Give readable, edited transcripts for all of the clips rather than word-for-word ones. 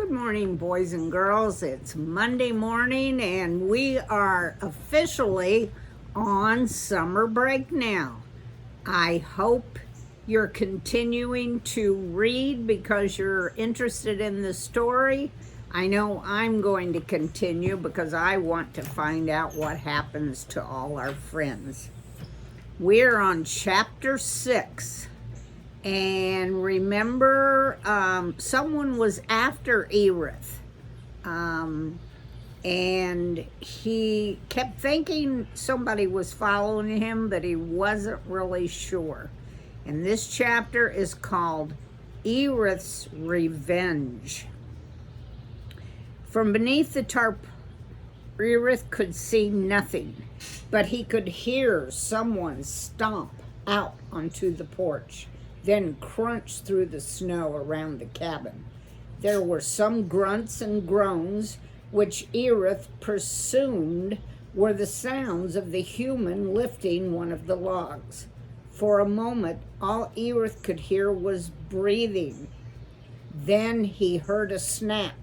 Good morning, boys and girls. It's Monday morning, and we are officially on summer break now. I hope you're continuing to read because you're interested in the story. I know I'm going to continue because I want to find out what happens to all our friends. We're on chapter 6. And remember, someone was after Ereth. And he kept thinking somebody was following him, but he wasn't really sure. And this chapter is called Ereth's Revenge. From beneath the tarp, Ereth could see nothing, but he could hear someone stomp out onto the porch, then crunch through the snow around the cabin. There were some grunts and groans, which Ereth presumed were the sounds of the human lifting one of the logs. For a moment, all Ereth could hear was breathing. Then he heard a snap,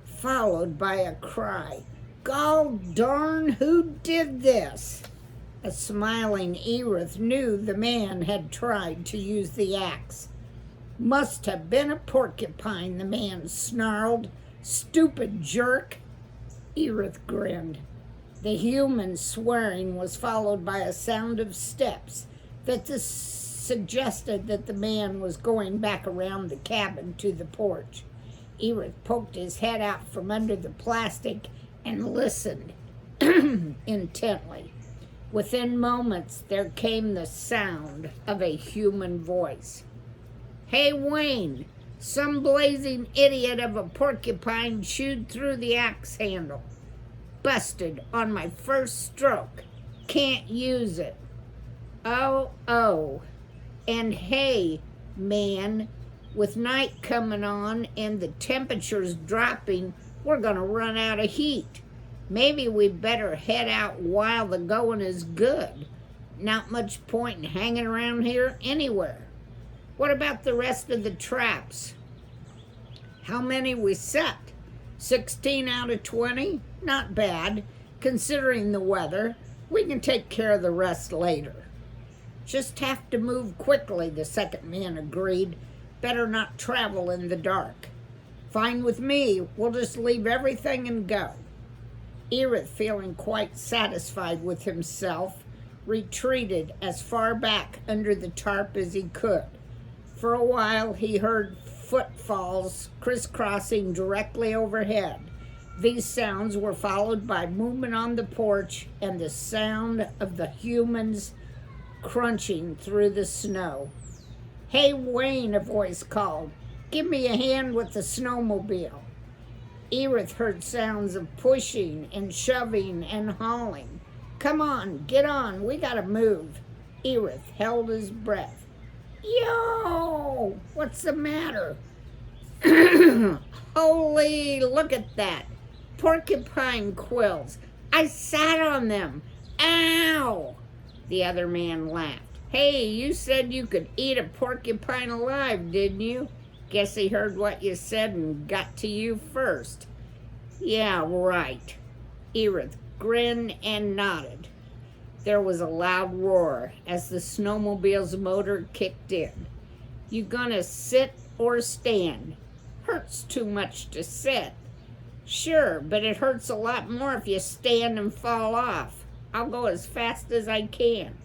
followed by a cry. "Gol darn, who did this?" A smiling Ereth knew the man had tried to use the axe. "Must have been a porcupine," the man snarled. "Stupid jerk." Ereth grinned. The human swearing was followed by a sound of steps that suggested that the man was going back around the cabin to the porch. Ereth poked his head out from under the plastic and listened intently. Within moments, there came the sound of a human voice. "Hey, Wayne, some blazing idiot of a porcupine chewed through the axe handle. Busted on my first stroke. Can't use it. Oh. And hey, man, with night coming on and the temperatures dropping, we're gonna run out of heat. Maybe we better head out while the going is good. Not much point in hanging around here anywhere. What about the rest of the traps? How many we set? 16 out of 20? Not bad, considering the weather. We can take care of the rest later." "Just have to move quickly," the second man agreed. "Better not travel in the dark." "Fine with me. We'll just leave everything and go." Ereth, feeling quite satisfied with himself, retreated as far back under the tarp as he could. For a while he heard footfalls crisscrossing directly overhead. These sounds were followed by movement on the porch and the sound of the humans crunching through the snow. "Hey, Wayne," a voice called. "Give me a hand with the snowmobile." Ereth heard sounds of pushing and shoving and hauling. "Come on, get on, we gotta move." Ereth held his breath. "Yo, what's the matter?" "Holy, look at that. Porcupine quills. I sat on them. Ow!" The other man laughed. "Hey, you said you could eat a porcupine alive, didn't you? Guess he heard what you said and got to you first." "Yeah, right." Ereth grinned and nodded. There was a loud roar as the snowmobile's motor kicked in. "You gonna sit or stand?" "Hurts too much to sit." "Sure, but it hurts a lot more if you stand and fall off. I'll go as fast as I can."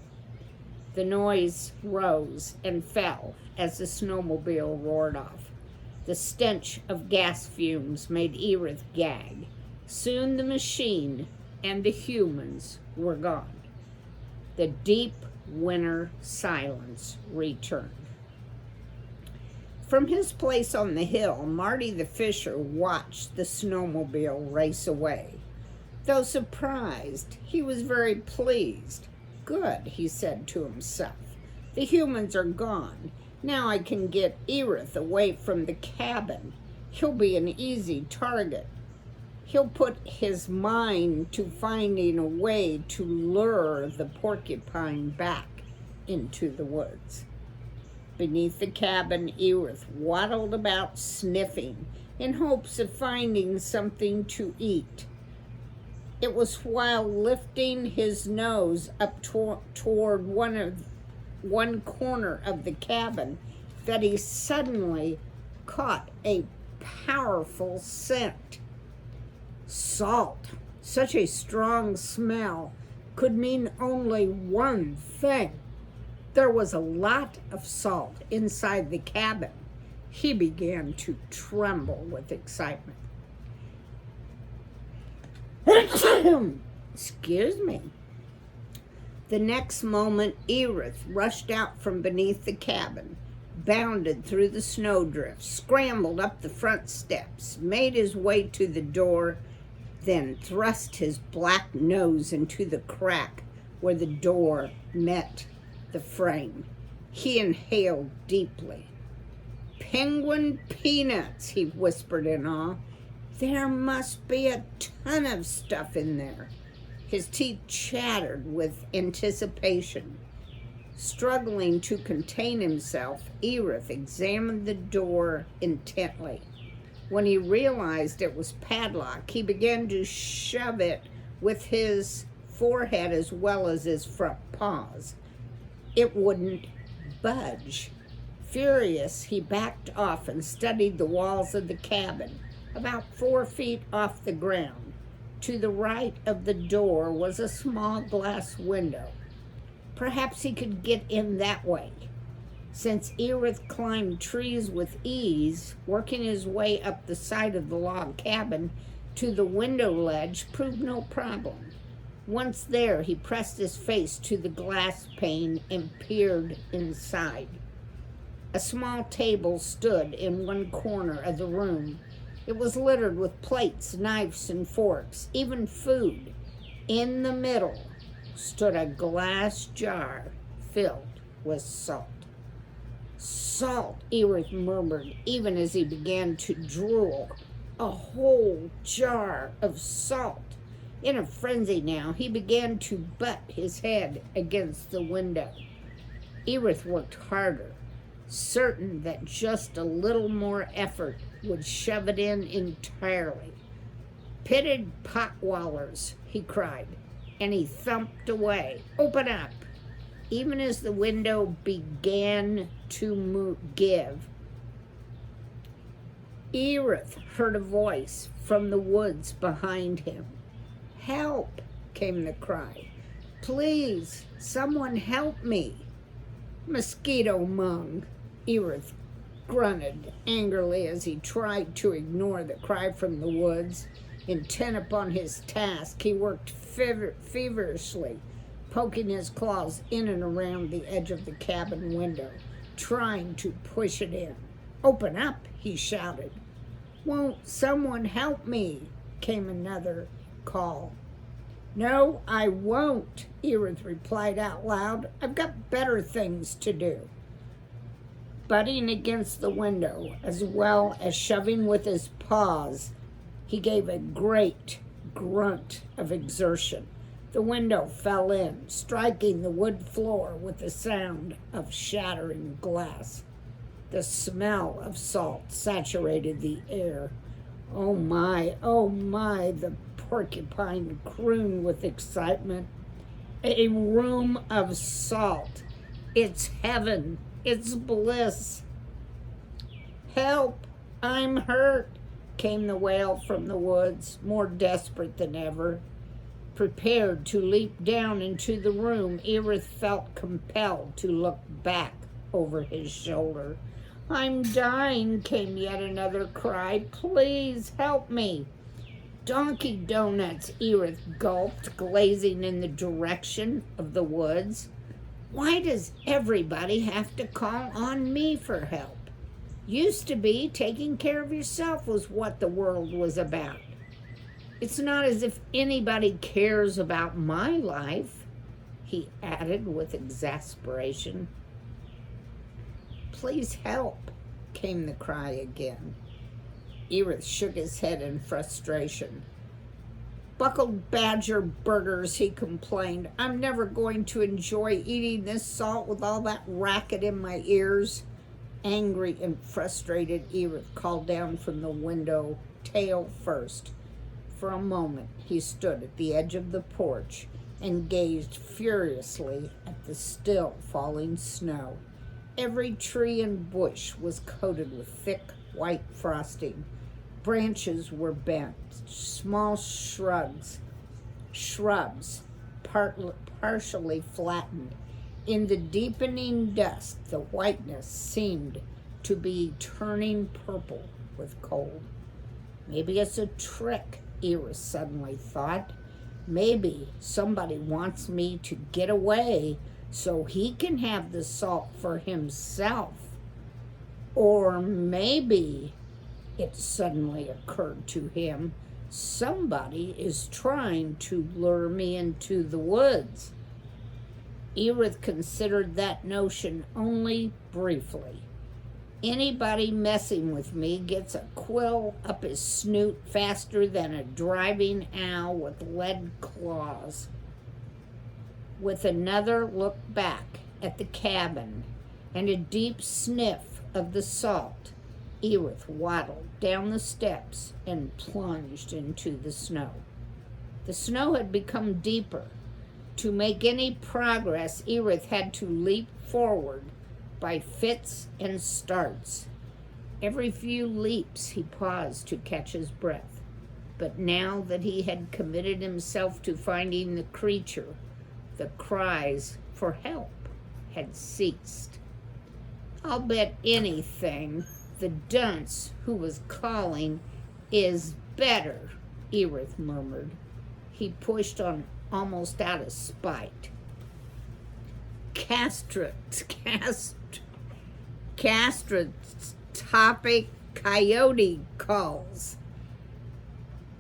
The noise rose and fell as the snowmobile roared off. The stench of gas fumes made Ereth gag. Soon the machine and the humans were gone. The deep winter silence returned. From his place on the hill, Marty the fisher watched the snowmobile race away. Though surprised, he was very pleased. "Good," he said to himself. "The humans are gone. Now I can get Ereth away from the cabin. He'll be an easy target. He'll put his mind to finding a way to lure the porcupine back into the woods." Beneath the cabin, Ereth waddled about sniffing in hopes of finding something to eat. It was while lifting his nose up toward one corner of the cabin that he suddenly caught a powerful scent. Salt. Such a strong smell could mean only one thing. There was a lot of salt inside the cabin. He began to tremble with excitement. Excuse me. The next moment, Ereth rushed out from beneath the cabin, bounded through the snowdrift, scrambled up the front steps, made his way to the door, then thrust his black nose into the crack where the door met the frame. He inhaled deeply. "Penguin peanuts," he whispered in awe. "There must be a ton of stuff in there." His teeth chattered with anticipation. Struggling to contain himself, Ereth examined the door intently. When he realized it was padlocked, he began to shove it with his forehead as well as his front paws. It wouldn't budge. Furious, he backed off and studied the walls of the cabin, about 4 feet off the ground. To the right of the door was a small glass window. Perhaps he could get in that way. Since Ereth climbed trees with ease, working his way up the side of the log cabin to the window ledge proved no problem. Once there, he pressed his face to the glass pane and peered inside. A small table stood in one corner of the room. It was littered with plates, knives, and forks, even food. In the middle stood a glass jar filled with salt. "Salt," Ereth murmured, even as he began to drool. A whole jar of salt. In a frenzy now, he began to butt his head against the window. Ereth worked harder, certain that just a little more effort would shove it in entirely. "Pitted potwallers," he cried, and he thumped away. "Open up!" Even as the window began to give, Ereth heard a voice from the woods behind him. "Help!" came the cry. "Please, someone help me!" "Mosquito mung," Ereth grunted angrily as he tried to ignore the cry from the woods. Intent upon his task, he worked feverishly, poking his claws in and around the edge of the cabin window, trying to push it in. "Open up!" he shouted. "Won't someone help me?" came another call. "No, I won't," Ereth replied out loud. "I've got better things to do." Butting against the window, as well as shoving with his paws, he gave a great grunt of exertion. The window fell in, striking the wood floor with the sound of shattering glass. The smell of salt saturated the air. Oh my, the porcupine crooned with excitement. "A room of salt. It's heaven. It's bliss." "Help! I'm hurt," came the wail from the woods, more desperate than ever. Prepared to leap down into the room, Ereth felt compelled to look back over his shoulder. "I'm dying," came yet another cry. "Please help me." "Donkey donuts," Ereth gulped, glazing in the direction of the woods. "Why does everybody have to call on me for help? Used to be taking care of yourself was what the world was about. It's not as if anybody cares about my life," he added with exasperation. "Please help," came the cry again. Ereth shook his head in frustration. "Buckled badger burgers," he complained. "I'm never going to enjoy eating this salt with all that racket in my ears." Angry and frustrated, Ereth called down from the window, tail first. For a moment, he stood at the edge of the porch and gazed furiously at the still falling snow. Every tree and bush was coated with thick white frosting. Branches were bent, small shrubs partially flattened. In the deepening dusk, the whiteness seemed to be turning purple with cold. Maybe it's a trick, Ereth suddenly thought. Maybe somebody wants me to get away so he can have the salt for himself. Or maybe, it suddenly occurred to him, somebody is trying to lure me into the woods. Ereth considered that notion only briefly. Anybody messing with me gets a quill up his snoot faster than a driving owl with lead claws. With another look back at the cabin and a deep sniff of the salt, Ereth waddled down the steps and plunged into the snow. The snow had become deeper. To make any progress, Ereth had to leap forward by fits and starts. Every few leaps he paused to catch his breath. But now that he had committed himself to finding the creature, the cries for help had ceased. I'll bet anything the dunce who was calling is better, Ereth murmured. He pushed on almost out of spite. Castratopic coyote calls.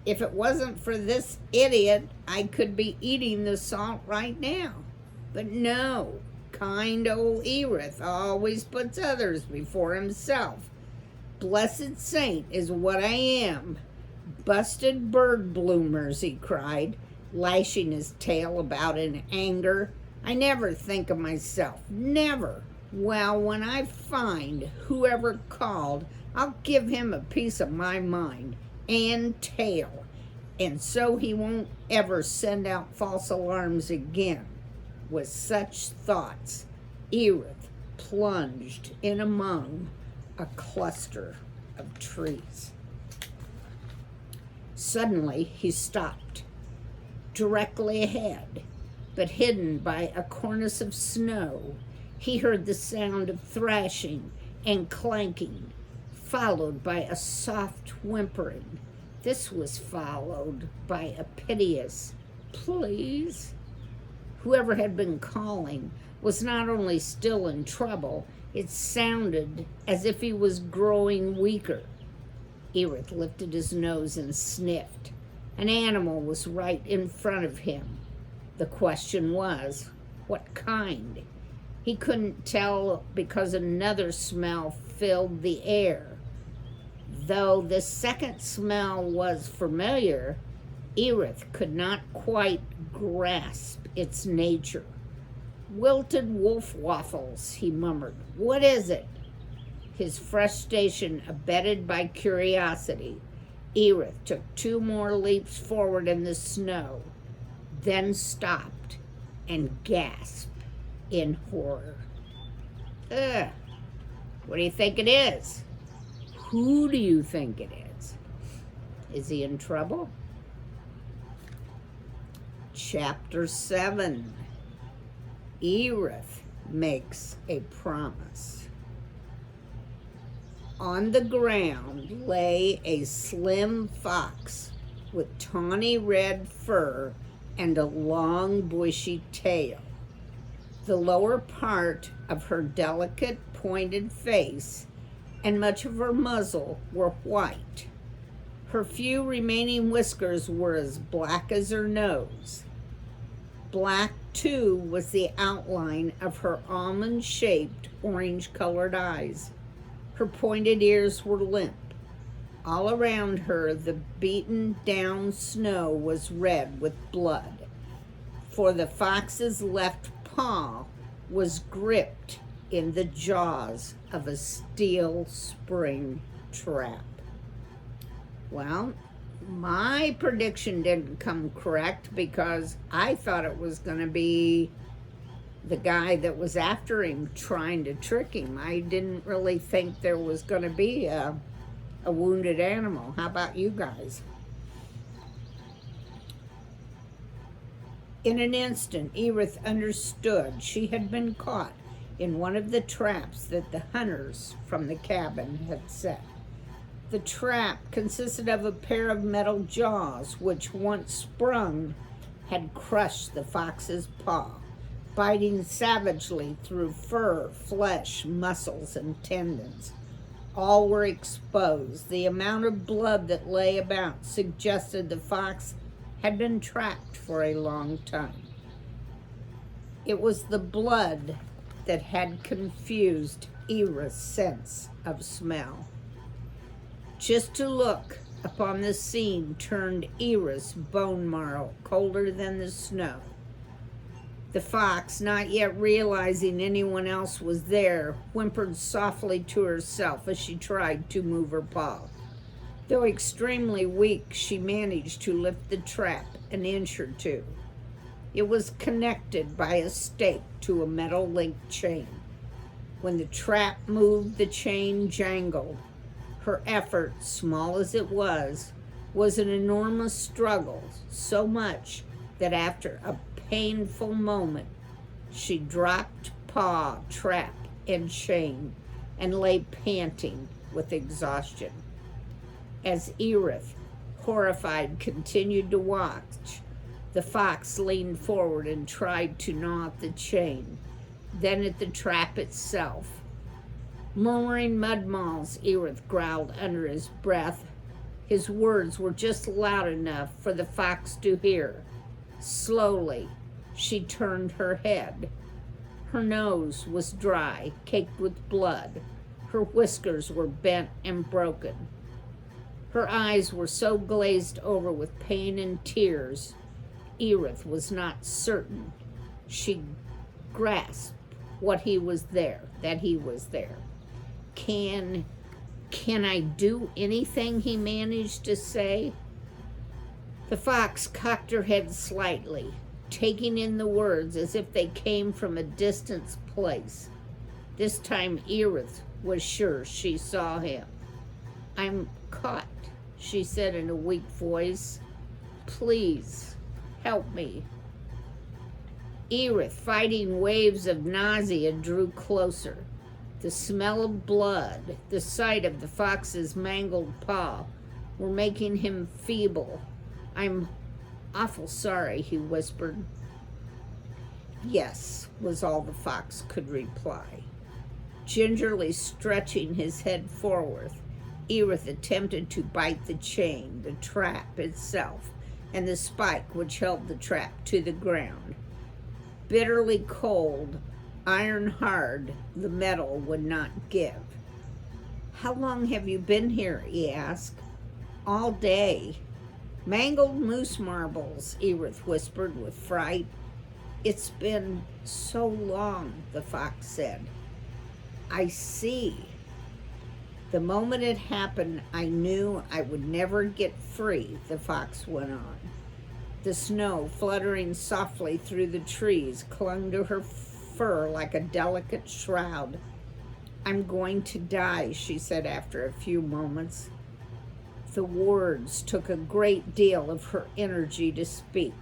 If it wasn't for this idiot, I could be eating the salt right now. But no, kind old Ereth always puts others before himself. Blessed saint is what I am. Busted bird bloomers, he cried, lashing his tail about in anger. I never think of myself, never. Well, when I find whoever called, I'll give him a piece of my mind and tail, and so he won't ever send out false alarms again. With such thoughts, Ereth plunged in among a cluster of trees. Suddenly, he stopped, directly ahead, but hidden by a cornice of snow. He heard the sound of thrashing and clanking, followed by a soft whimpering. This was followed by a piteous, please. Whoever had been calling was not only still in trouble, it sounded as if he was growing weaker. Ereth lifted his nose and sniffed. An animal was right in front of him. The question was, what kind? He couldn't tell because another smell filled the air. Though the second smell was familiar, Ereth could not quite grasp its nature. Wilted wolf waffles, he murmured. What is it? His frustration abetted by curiosity, Ereth took 2 more leaps forward in the snow, then stopped and gasped in horror. Ugh, what do you think it is? Who do you think it is? Is he in trouble? Chapter 7. Ereth makes a promise. On the ground lay a slim fox with tawny red fur and a long bushy tail. The lower part of her delicate pointed face and much of her muzzle were white. Her few remaining whiskers were as black as her nose. Black, too, was the outline of her almond-shaped, orange-colored eyes. Her pointed ears were limp. All around her, the beaten-down snow was red with blood, for the fox's left paw was gripped in the jaws of a steel spring trap. Well, my prediction didn't come correct because I thought it was going to be the guy that was after him trying to trick him. I didn't really think there was going to be a wounded animal. How about you guys? In an instant, Ereth understood she had been caught in one of the traps that the hunters from the cabin had set. The trap consisted of a pair of metal jaws which, once sprung, had crushed the fox's paw, biting savagely through fur, flesh, muscles, and tendons. All were exposed. The amount of blood that lay about suggested the fox had been trapped for a long time. It was the blood that had confused Ereth's sense of smell. Just to look upon the scene turned Ereth's bone marrow colder than the snow. The fox, not yet realizing anyone else was there, whimpered softly to herself as she tried to move her paw. Though extremely weak, she managed to lift the trap an inch or two. It was connected by a stake to a metal link chain. When the trap moved, the chain jangled. Her effort, small as it was an enormous struggle, so much that after a painful moment, she dropped paw, trap, and chain, and lay panting with exhaustion. As Ereth, horrified, continued to watch, the fox leaned forward and tried to gnaw at the chain, then at the trap itself. Murmuring mud-malls, Ereth growled under his breath. His words were just loud enough for the fox to hear. Slowly, she turned her head. Her nose was dry, caked with blood. Her whiskers were bent and broken. Her eyes were so glazed over with pain and tears, Ereth was not certain she grasped that he was there. Can I do anything? He managed to say. The fox cocked her head slightly, taking in the words as if they came from a distant place. This time Ereth was sure she saw him. I'm caught, she said in a weak voice. Please, help me. Ereth, fighting waves of nausea, drew closer. The smell of blood, the sight of the fox's mangled paw, were making him feeble. I'm awful sorry, he whispered. Yes, was all the fox could reply. Gingerly stretching his head forward, Ereth attempted to bite the chain, the trap itself, and the spike which held the trap to the ground. Bitterly cold, iron hard, the metal would not give. How long have you been here? He asked. All day. Mangled moose marbles, Ereth whispered with fright. It's been so long, the fox said. I see. The moment it happened, I knew I would never get free, the fox went on. The snow, fluttering softly through the trees, clung to her fur like a delicate shroud. I'm going to die, she said after a few moments. The words took a great deal of her energy to speak.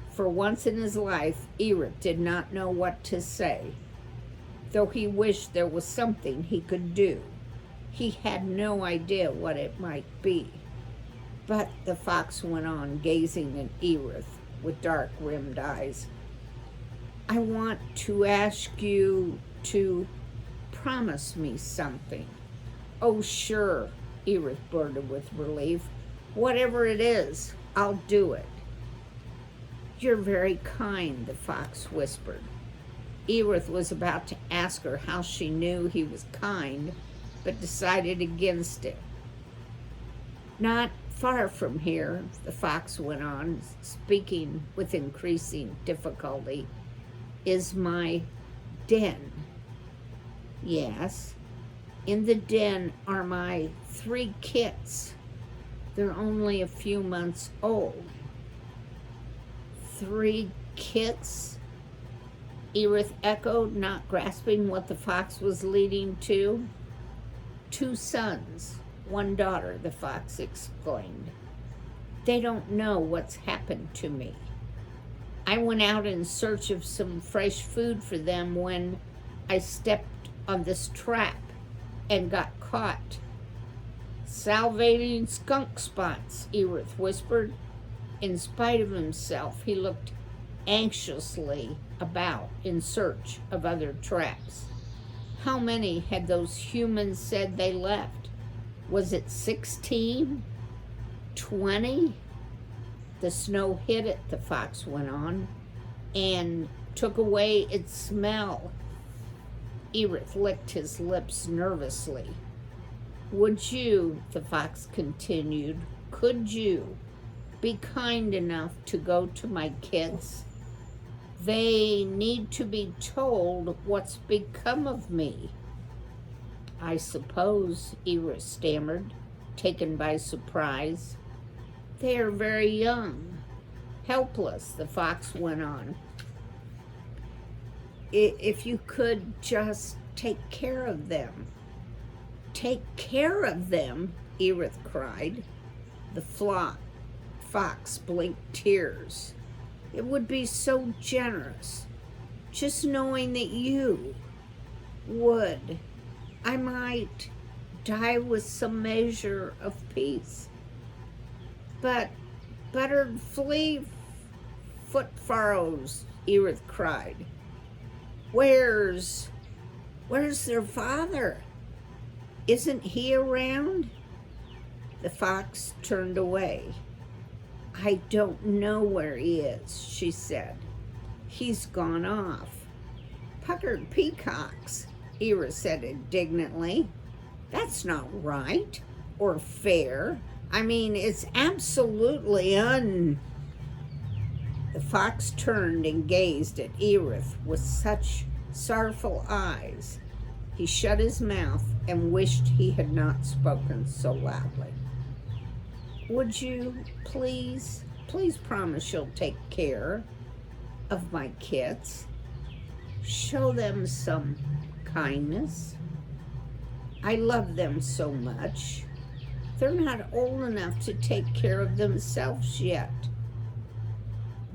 For once in his life, Ereth did not know what to say. Though he wished there was something he could do, he had no idea what it might be. But the fox went on, gazing at Ereth with dark-rimmed eyes. I want to ask you to promise me something. Oh, sure, Ereth blurted with relief. Whatever it is, I'll do it. You're very kind, the fox whispered. Ereth was about to ask her how she knew he was kind, but decided against it. Not far from here, the fox went on, speaking with increasing difficulty, is my den. Yes. In the den are my 3 kits. They're only a few months old. 3 kits? Ereth echoed, not grasping what the fox was leading to. 2 sons, 1 daughter, the fox exclaimed. They don't know what's happened to me. I went out in search of some fresh food for them when I stepped on this trap and got caught. Salivating skunk spots, Ereth whispered. In spite of himself, he looked anxiously about in search of other traps. How many had those humans said they left? Was it 16? 20? The snow hit it, the fox went on, and took away its smell. Ereth licked his lips nervously. Would you, the fox continued, could you be kind enough to go to my kids? They need to be told what's become of me. I suppose, Ereth stammered, taken by surprise. They are very young, helpless, the fox went on. If you could just take care of them. Take care of them, Ereth cried. The fox blinked tears. It would be so generous, just knowing that you would. I might die with some measure of peace. But buttered flea foot furrows, Ereth cried. Where's their father? Isn't he around? The fox turned away. I don't know where he is, she said. He's gone off. Puckered peacocks, Ereth said indignantly. That's not right or fair. I mean, it's absolutely The fox turned and gazed at Ereth with such sorrowful eyes. He shut his mouth and wished he had not spoken so loudly. Would you please promise you'll take care of my kits? Show them some kindness. I love them so much. They're not old enough to take care of themselves yet.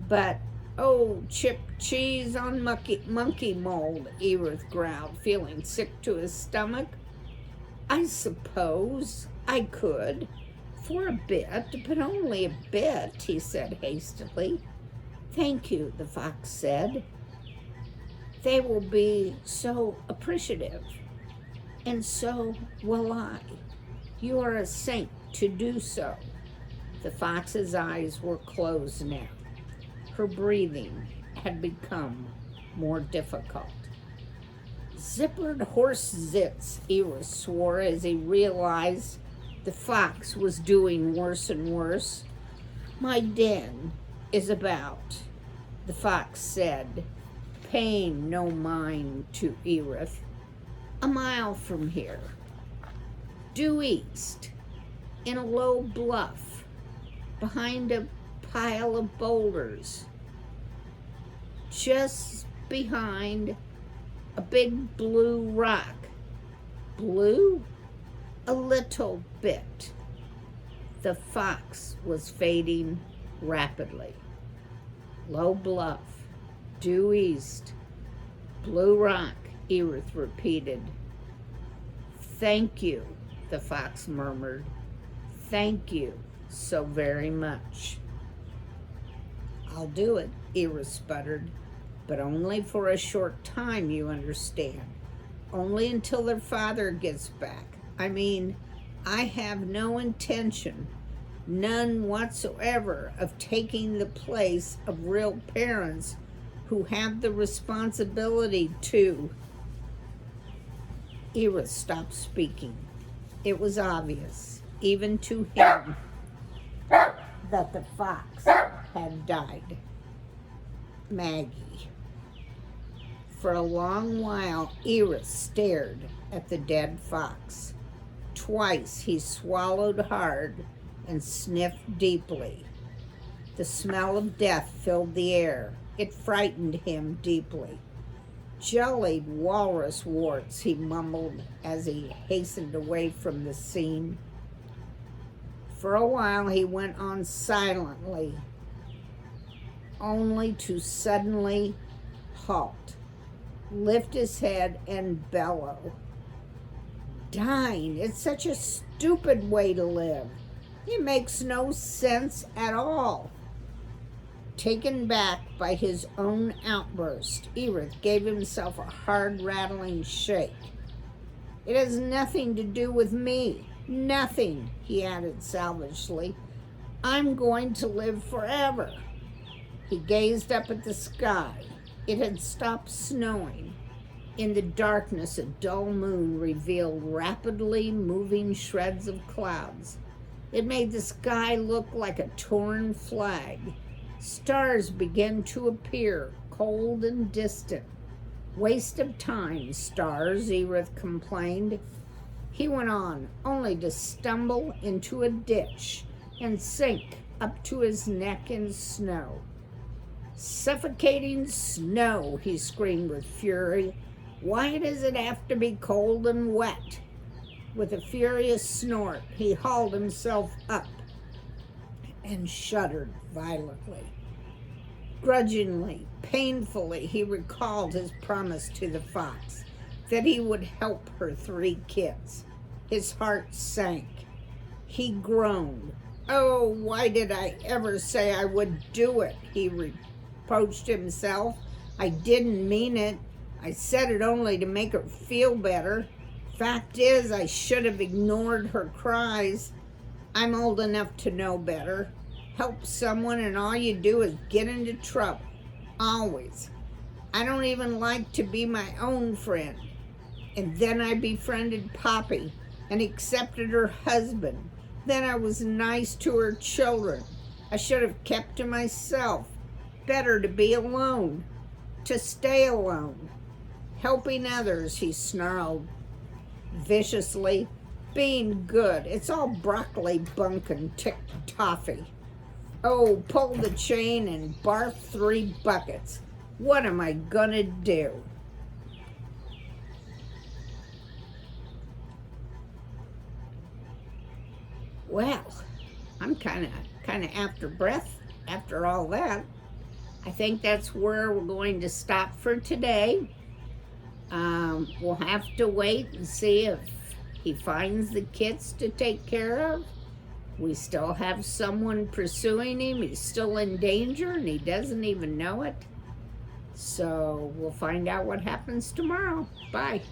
But, oh, chipped cheese on monkey mold, Ereth growled, feeling sick to his stomach. I suppose I could, for a bit, but only a bit, he said hastily. Thank you, the fox said. They will be so appreciative, and so will I. You are a saint to do so. The fox's eyes were closed now. Her breathing had become more difficult. Zippered horse zits, Ereth swore as he realized the fox was doing worse and worse. My den is about, the fox said, paying no mind to Ereth, a mile from here. Due east, in a low bluff, behind a pile of boulders, just behind a big blue rock. Blue? A little bit. The fox was fading rapidly. Low bluff, due east, blue rock, Ereth repeated. Thank you, the fox murmured. Thank you so very much. I'll do it, Ereth sputtered, but only for a short time, you understand. Only until their father gets back. I mean, I have no intention, none whatsoever, of taking the place of real parents who have the responsibility to. Ereth stopped speaking. It was obvious, even to him, that the fox had died. Maggie. For a long while, Ereth stared at the dead fox. Twice he swallowed hard and sniffed deeply. The smell of death filled the air. It frightened him deeply. Jellied walrus warts, he mumbled as he hastened away from the scene. For a while he went on silently, only to suddenly halt, lift his head, and bellow. Dying, it's such a stupid way to live. It makes no sense at all. Taken back by his own outburst, Ereth gave himself a hard, rattling shake. It has nothing to do with me. Nothing, he added savagely. I'm going to live forever. He gazed up at the sky. It had stopped snowing. In the darkness, a dull moon revealed rapidly moving shreds of clouds. It made the sky look like a torn flag. Stars began to appear, cold and distant. Waste of time, stars, Ereth complained. He went on, only to stumble into a ditch and sink up to his neck in snow. Suffocating snow, he screamed with fury. Why does it have to be cold and wet? With a furious snort, he hauled himself up and shuddered violently. Grudgingly, painfully, he recalled his promise to the fox that he would help her 3 kids. His heart sank. He groaned. Oh, why did I ever say I would do it? He reproached himself. I didn't mean it. I said it only to make her feel better. Fact is, I should have ignored her cries. I'm old enough to know better. Help someone and all you do is get into trouble. Always. I don't even like to be my own friend. And then I befriended Poppy and accepted her husband. Then I was nice to her children. I should have kept to myself. Better to be alone. To stay alone. Helping others, he snarled viciously. Being good. It's all broccoli bunk and tick toffee. Oh, pull the chain and barf 3 buckets. What am I gonna do? Well, I'm kind of after breath after all that. I think that's where we're going to stop for today. We'll have to wait and see if he finds the kids to take care of. We still have someone pursuing him. He's still in danger and he doesn't even know it. So we'll find out what happens tomorrow. Bye.